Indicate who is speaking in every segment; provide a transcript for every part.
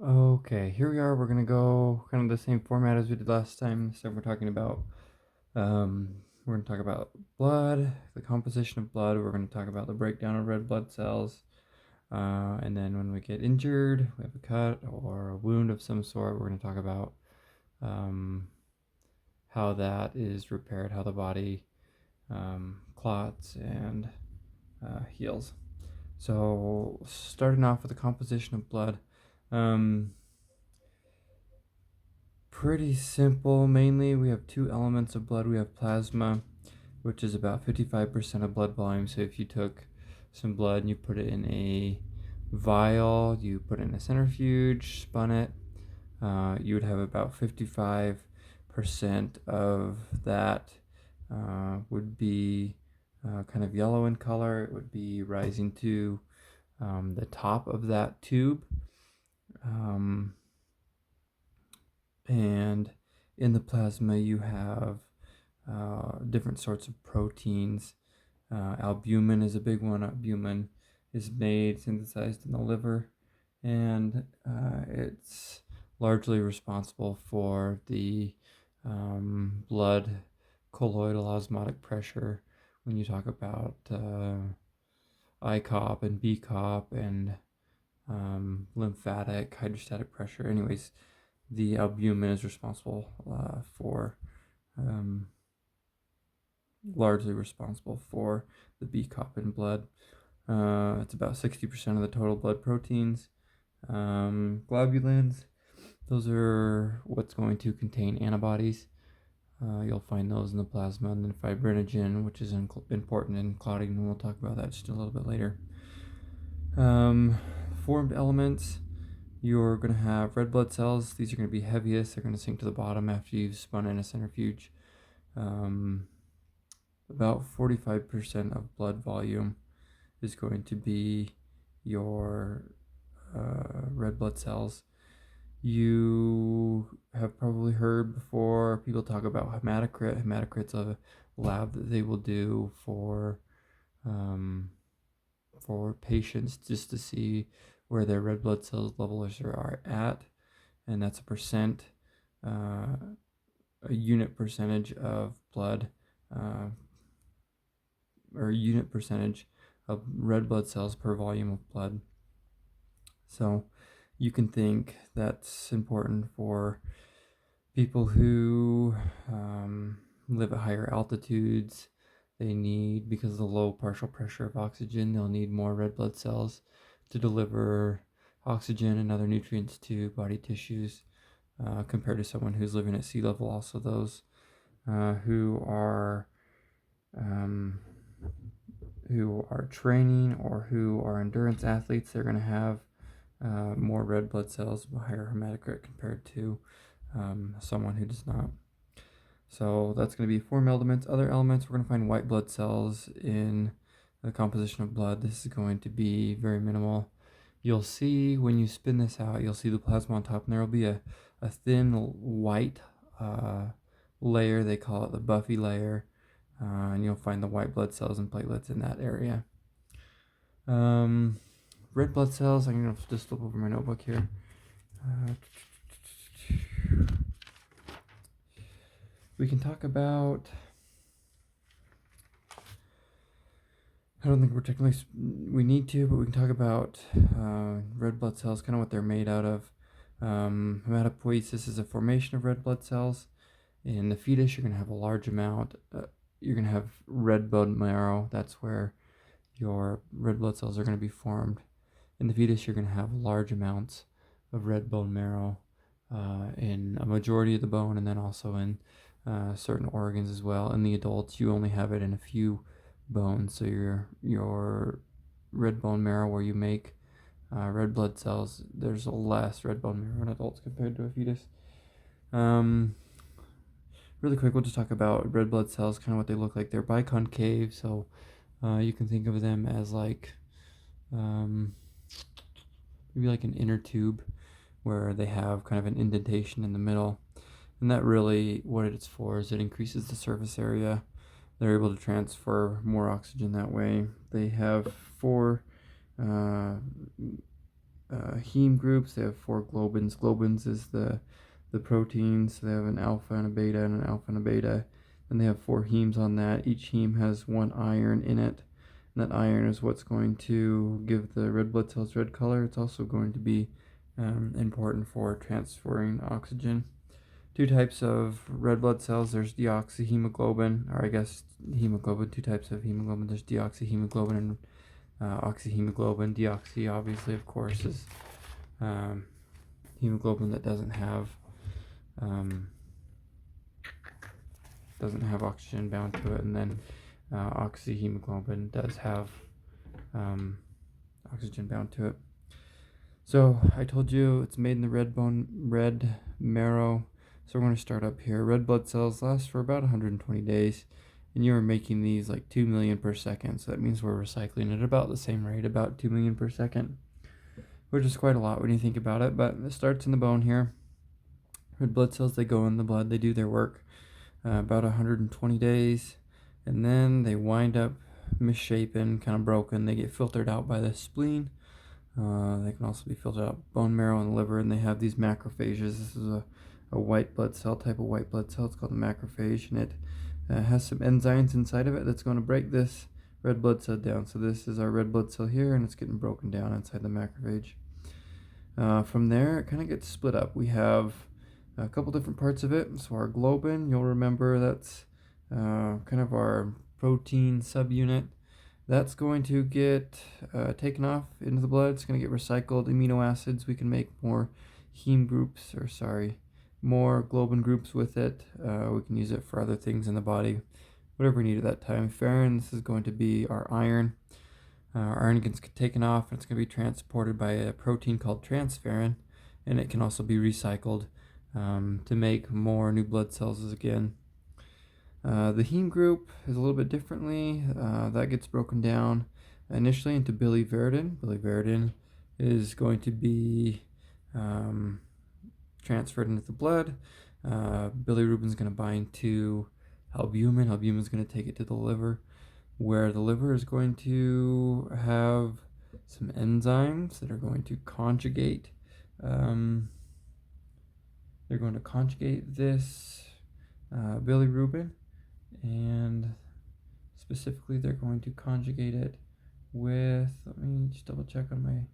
Speaker 1: Okay, here we are. We're gonna go kind of the same format as we did last time. So we're gonna talk about blood, the composition of blood. We're gonna talk about the breakdown of red blood cells, and then when we get injured, we have a cut or a wound of some sort. We're gonna talk about um, how that is repaired, how the body clots and heals. So starting off with the composition of blood. Um, Pretty simple. Mainly, we have two elements of blood. We have plasma, which is about 55% of blood volume. So if you took some blood and you put it in a vial, you put it in a centrifuge, spun it, you would have about 55% of that would be kind of yellow in color. It would be rising to the top of that tube. Um, and in the plasma, you have different sorts of proteins. Albumin is a big one. Albumin is synthesized in the liver, and it's largely responsible for the blood colloidal osmotic pressure when you talk about ICOP and BCOP and lymphatic hydrostatic pressure. Anyways, the albumin is responsible for um, largely responsible for the B cup in blood. It's about 60% of the total blood proteins. Globulins, those are what's going to contain antibodies. You'll find those in the plasma, and then fibrinogen, which is important in clotting, and we'll talk about that just a little bit later. Um, Formed elements, you're going to have red blood cells. These are going to be heaviest. They're going to sink to the bottom after you've spun in a centrifuge. About 45% of blood volume is going to be your red blood cells. You have probably heard before people talk about hematocrit. Hematocrit's a lab that they will do for patients just to see where their red blood cells levels are at, and that's a percent, a unit percentage of blood, uh, or unit percentage of red blood cells per volume of blood. So you can think that's important for people who live at higher altitudes. They need, because of the low partial pressure of oxygen, they'll need more red blood cells to deliver oxygen and other nutrients to body tissues compared to someone who's living at sea level. Also, those who are um, training or who are endurance athletes, they're going to have more red blood cells, higher hematocrit compared to someone who does not. So that's going to be form elements. Other elements, we're going to find white blood cells in the composition of blood. This is going to be very minimal. You'll see when you spin this out, you'll see the plasma on top, and there will be a thin white layer. They call it the Buffy layer. And you'll find the white blood cells and platelets in that area. Red blood cells, I'm going to just flip over my notebook here. We can talk about, I don't think we need to, but we can talk about red blood cells, kind of what they're made out of. Hematopoiesis is a formation of red blood cells. In the fetus, you're going to have a large amount. You're going to have red bone marrow. That's where your red blood cells are going to be formed. In the fetus, you're going to have large amounts of red bone marrow in a majority of the bone, and then also in certain organs as well. In the adults, you only have it in a few bones. So your red bone marrow, where you make red blood cells, there's less red bone marrow in adults compared to a fetus. Really quick, we'll just talk about red blood cells, kind of what they look like. They're biconcave, so you can think of them as like maybe like an inner tube where they have kind of an indentation in the middle. And that really, what it's for is it increases the surface area. They're able to transfer more oxygen that way. They have four heme groups. They have 4 globins. Globins is the proteins. They have an alpha and a beta and an alpha and a beta. And they have 4 hemes on that. Each heme has 1 iron in it. And that iron is what's going to give the red blood cells red color. It's also going to be important for transferring oxygen. 2 types of red blood cells. There's deoxyhemoglobin, or I guess hemoglobin. 2 types of hemoglobin. There's deoxyhemoglobin and oxyhemoglobin. Deoxy, obviously, of course, is hemoglobin that doesn't have oxygen bound to it, and then oxyhemoglobin does have oxygen bound to it. So I told you it's made in the red marrow. So we're going to start up here. Red blood cells last for about 120 days, and you're making these like 2 million per second. So that means we're recycling at about the same rate, about 2 million per second, which is quite a lot when you think about it. But it starts in the bone here. Red blood cells, they go in the blood, they do their work about 120 days, and then they wind up misshapen, kind of broken. They get filtered out by the spleen. They can also be filtered out bone marrow and liver, and they have these macrophages. This is a white blood cell, type of white blood cell. It's called a macrophage, and it has some enzymes inside of it that's going to break this red blood cell down. So this is our red blood cell here, and it's getting broken down inside the macrophage. From there, it kind of gets split up. We have a couple different parts of it. So our globin, you'll remember that's kind of our protein subunit. That's going to get taken off into the blood. It's going to get recycled. Amino acids, we can make more more globin groups with it. We can use it for other things in the body, whatever we need at that time. Ferrin, this is going to be our iron. Iron gets taken off, and it's going to be transported by a protein called transferrin, and it can also be recycled to make more new blood cells again. The heme group is a little bit differently. That gets broken down initially into biliverdin. Biliverdin is going to be transferred into the blood. Bilirubin is going to bind to albumin. Albumin is going to take it to the liver, where the liver is going to have some enzymes that are going to conjugate. They're going to conjugate this bilirubin, and specifically they're going to conjugate it with, let me just double check on my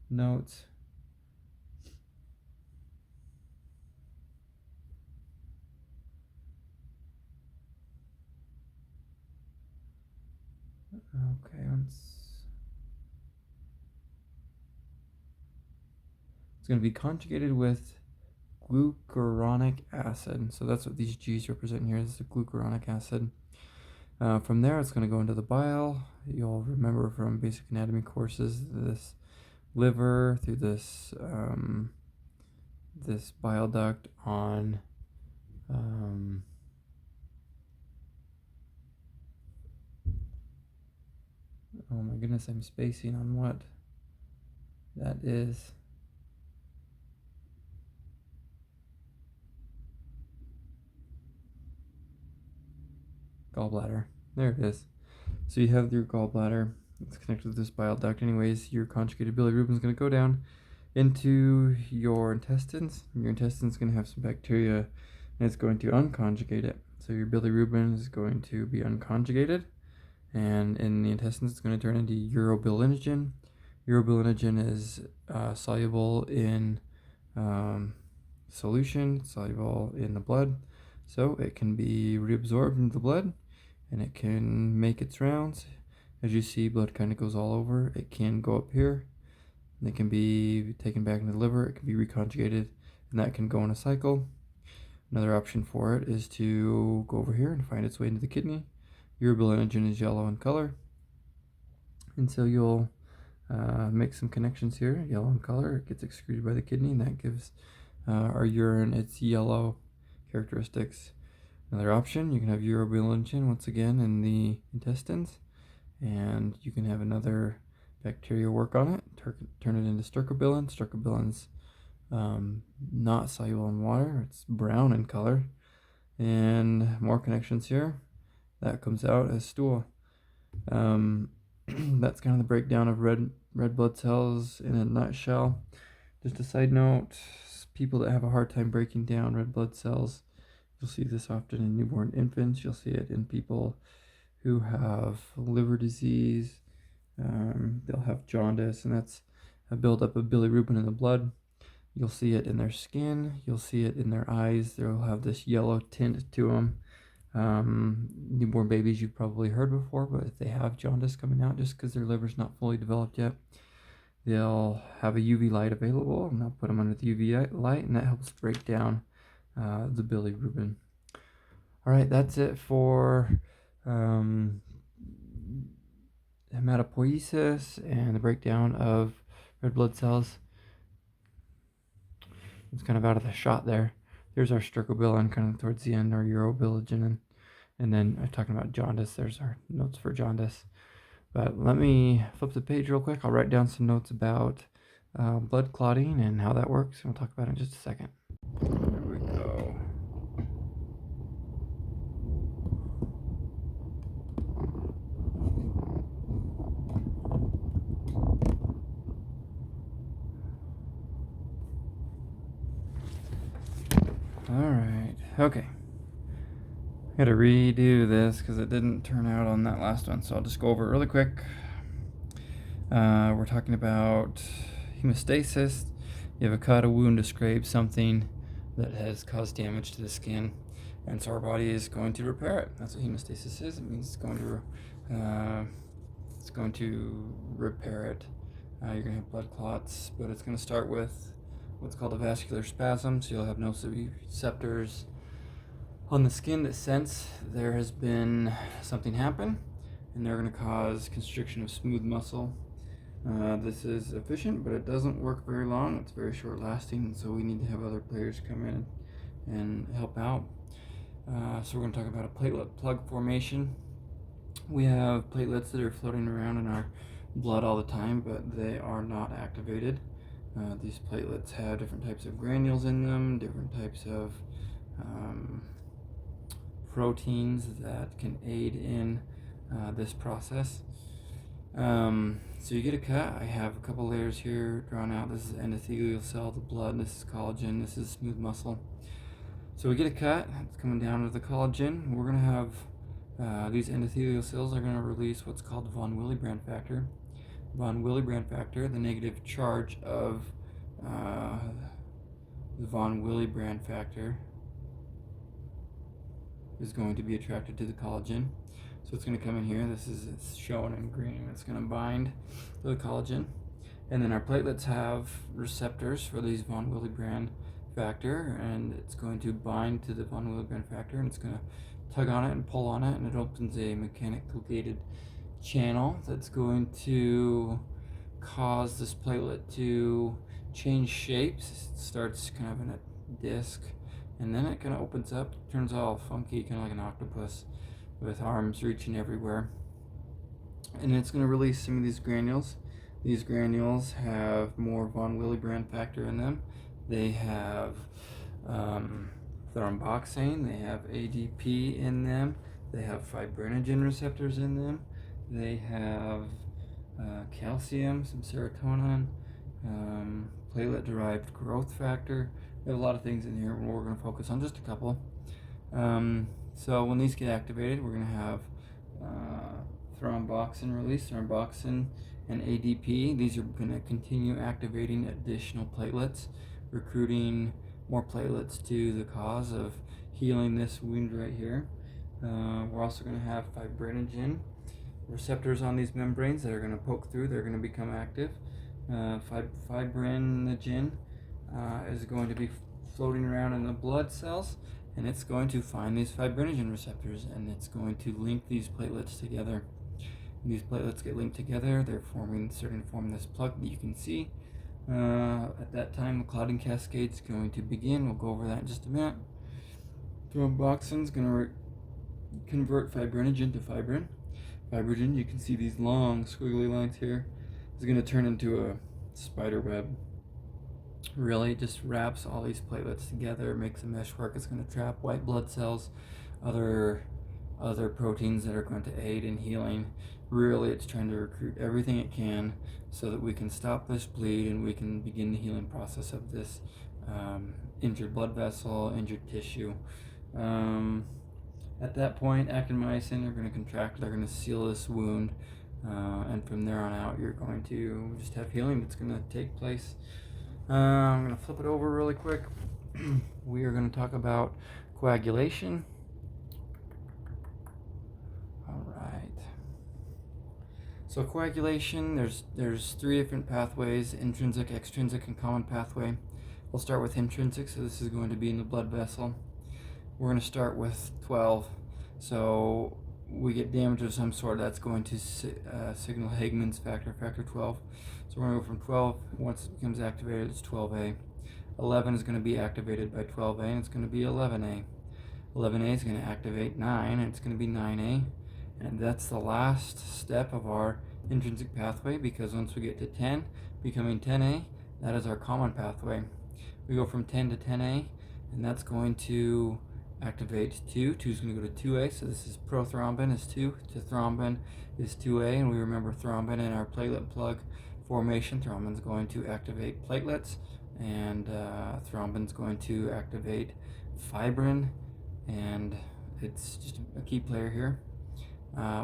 Speaker 1: notes. Okay, it's going to be conjugated with glucuronic acid. So that's what these G's represent here. This is the glucuronic acid. From there, it's going to go into the bile. You'll remember from basic anatomy courses, this liver through this this bile duct on oh my goodness, I'm spacing on what that is. Gallbladder. There it is. So you have your gallbladder. It's connected to this bile duct. Anyways, your conjugated bilirubin is going to go down into your intestines. Your intestines is going to have some bacteria, and it's going to unconjugate it. So your bilirubin is going to be unconjugated, and in the intestines, it's going to turn into urobilinogen. Urobilinogen is soluble in solution, soluble in the blood, so it can be reabsorbed into the blood, and it can make its rounds. As you see, blood kind of goes all over. It can go up here, and it can be taken back into the liver. It can be reconjugated, and that can go in a cycle. Another option for it is to go over here and find its way into the kidney. Urobilinogen is yellow in color, and so you'll make some connections here. Yellow in color, it gets excreted by the kidney, and that gives our urine its yellow characteristics. Another option, you can have urobilinogen once again in the intestines, and you can have another bacteria work on it, turn it into stercobilin. Stercobilin's not soluble in water, it's brown in color, and more connections here. That comes out as stool. that's kind of the breakdown of red blood cells in a nutshell. Just a side note, people that have a hard time breaking down red blood cells, you'll see this often in newborn infants. You'll see it in people who have liver disease. They'll have jaundice, and that's a buildup of bilirubin in the blood. You'll see it in their skin. You'll see it in their eyes. They'll have this yellow tint to them. Newborn babies you've probably heard before, but if they have jaundice coming out just because their liver's not fully developed yet, they'll have a UV light available, and they'll put them under the UV light, and that helps break down the bilirubin. All right, that's it for hematopoiesis and the breakdown of red blood cells. It's kind of out of the shot there. There's our stercobilin kind of towards the end, our urobilinogen, and then talking about jaundice, there's our notes for jaundice. But let me flip the page real quick. I'll write down some notes about blood clotting and how that works, and we'll talk about it in just a second. There we go. Alright, okay. I gotta redo this because it didn't turn out on that last one, so I'll just go over it really quick. We're talking about hemostasis. You have a cut, a wound, a scrape, something that has caused damage to the skin, and so our body is going to repair it. That's what hemostasis is. It means it's going to repair it. You're gonna have blood clots, but it's gonna start with what's called a vascular spasm. So you'll have nociceptors on the skin that sense there has been something happen, and they're going to cause constriction of smooth muscle. This is efficient, but it doesn't work very long. It's very short lasting, so we need to have other players come in and help out. So we're going to talk about a platelet plug formation. We have platelets that are floating around in our blood all the time, but they are not activated. These platelets have different types of granules in them, different types of proteins that can aid in this process. So you get a cut. I have a couple layers here drawn out. This is endothelial cell, the blood. This is collagen. This is smooth muscle. So we get a cut. It's coming down to the collagen. We're going to have these endothelial cells are going to release what's called the von Willebrand factor. Von Willebrand factor, the negative charge of the von Willebrand factor is going to be attracted to the collagen. So it's going to come in here. It's shown in green. It's going to bind to the collagen. And then our platelets have receptors for these von Willebrand factor, and it's going to bind to the von Willebrand factor, and it's going to tug on it and pull on it, and it opens a mechanical gated channel that's going to cause this platelet to change shapes. It starts kind of in a disc, and then it kind of opens up, turns all funky, kind of like an octopus with arms reaching everywhere. And it's going to release some of these granules. These granules have more von Willebrand factor in them. They have thromboxane, they have ADP in them, they have fibrinogen receptors in them, they have calcium, some serotonin, platelet-derived growth factor. We have a lot of things in here. We're going to focus on just a couple. So when these get activated, we're going to have thromboxane release, thromboxane and ADP. These are going to continue activating additional platelets, recruiting more platelets to the cause of healing this wound right here. We're also going to have fibrinogen receptors on these membranes that are going to poke through. They're going to become active. Fibrinogen is going to be floating around in the blood cells, and it's going to find these fibrinogen receptors, and it's going to link these platelets together. When these platelets get linked together, they're starting to form this plug that you can see. At that time, the clotting cascade is going to begin. We'll go over that in just a minute. Thromboxane is going to convert fibrinogen to fibrin. Fibrinogen, you can see these long squiggly lines here, is going to turn into a spider web. Really just wraps all these platelets together, makes a meshwork. It's going to trap white blood cells, other other proteins that are going to aid in healing. Really, it's trying to recruit everything it can so that we can stop this bleed and we can begin the healing process of this injured blood vessel, injured tissue. At that point, actin-myosin are going to contract, they're going to seal this wound, and from there on out, you're going to just have healing that's going to take place. I'm going to flip it over really quick. We are going to talk about coagulation. All right. So coagulation, there's three different pathways: intrinsic, extrinsic, and common pathway. We'll start with intrinsic, so this is going to be in the blood vessel. We're going to start with 12. So we get damage of some sort, that's going to signal Hagman's factor, factor 12. So we're going to go from 12, once it becomes activated, it's 12A. 11 is going to be activated by 12A, and it's going to be 11A. 11A is going to activate 9, and it's going to be 9A. And that's the last step of our intrinsic pathway, because once we get to 10, becoming 10A, that is our common pathway. We go from 10 to 10A, and that's going to activate 2. 2 is going to go to 2A, so this is prothrombin is 2, to thrombin is 2A, and we remember thrombin in our platelet plug formation. Thrombin is going to activate platelets, and thrombin is going to activate fibrin, and it's just a key player here.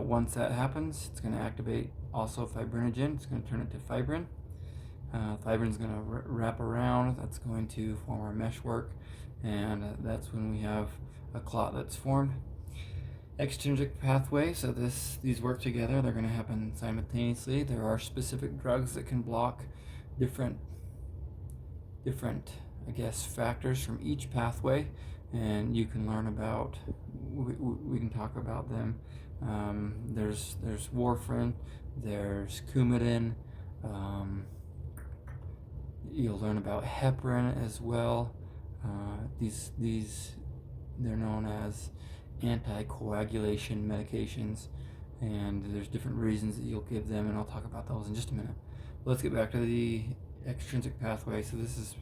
Speaker 1: Once that happens, it's going to activate also fibrinogen. It's going to turn it to fibrin. Fibrin is going to wrap around. That's going to form our meshwork, and that's when we have a clot that's formed. Extrinsic pathway, so these work together. They're going to happen simultaneously. There are specific drugs that can block different I guess factors from each pathway, and you can learn about, we can talk about them. There's warfarin, there's Coumadin, you'll learn about heparin as well. They're known as anticoagulation medications, and there's different reasons that you'll give them, and I'll talk about those in just a minute. Let's get back to the extrinsic pathway. So this is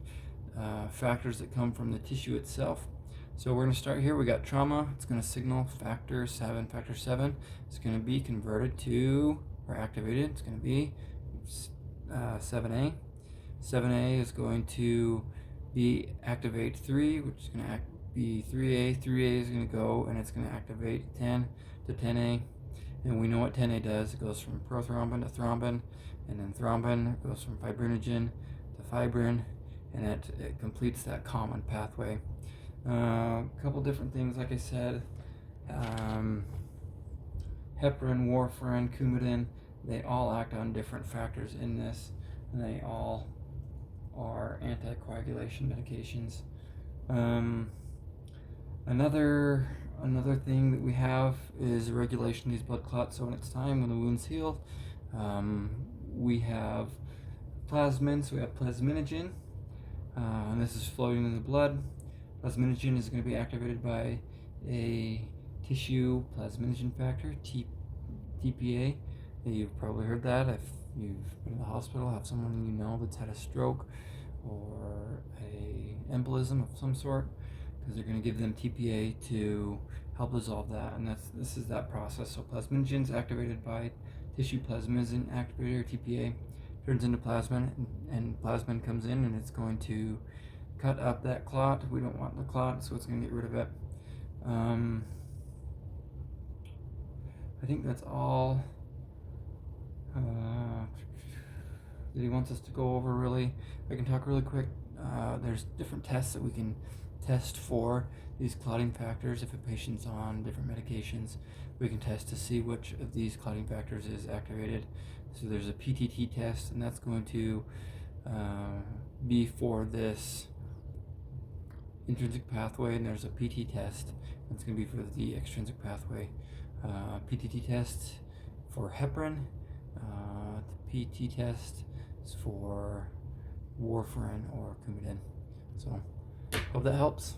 Speaker 1: factors that come from the tissue itself. So we're going to start here. We got trauma. It's going to signal factor 7. Factor 7 is going to be converted to, or activated. It's going to be 7A. 7A is going to be activate 3, which is going to be 3A. 3A is going to go and it's going to activate 10 to 10A. And we know what 10A does. It goes from prothrombin to thrombin, and then thrombin goes from fibrinogen to fibrin, and it completes that common pathway. A couple different things, like I said, heparin, warfarin, Coumadin, they all act on different factors in this, and they all are anticoagulation medications. Another thing that we have is regulation of these blood clots. So when it's time, when the wound's healed, we have plasmin, so we have plasminogen, and this is floating in the blood. Plasminogen is going to be activated by a tissue plasminogen factor, TPA. You've probably heard that if you've been in the hospital, have someone you know that's had a stroke or a embolism of some sort, because they're going to give them TPA to help dissolve that, and this is that process. So plasminogen is activated by tissue plasminogen activator, TPA, turns into plasmin, and plasmin comes in and it's going to cut up that clot. We don't want the clot, so it's going to get rid of it. I think that's all that he wants us to go over, really. I can talk really quick. There's different tests that we can test for these clotting factors. If a patient's on different medications, we can test to see which of these clotting factors is activated. So there's a PTT test, and that's going to be for this intrinsic pathway, and there's a PT test that's going to be for the extrinsic pathway. PTT test for heparin, the PT test is for warfarin or Coumadin. So hope that helps.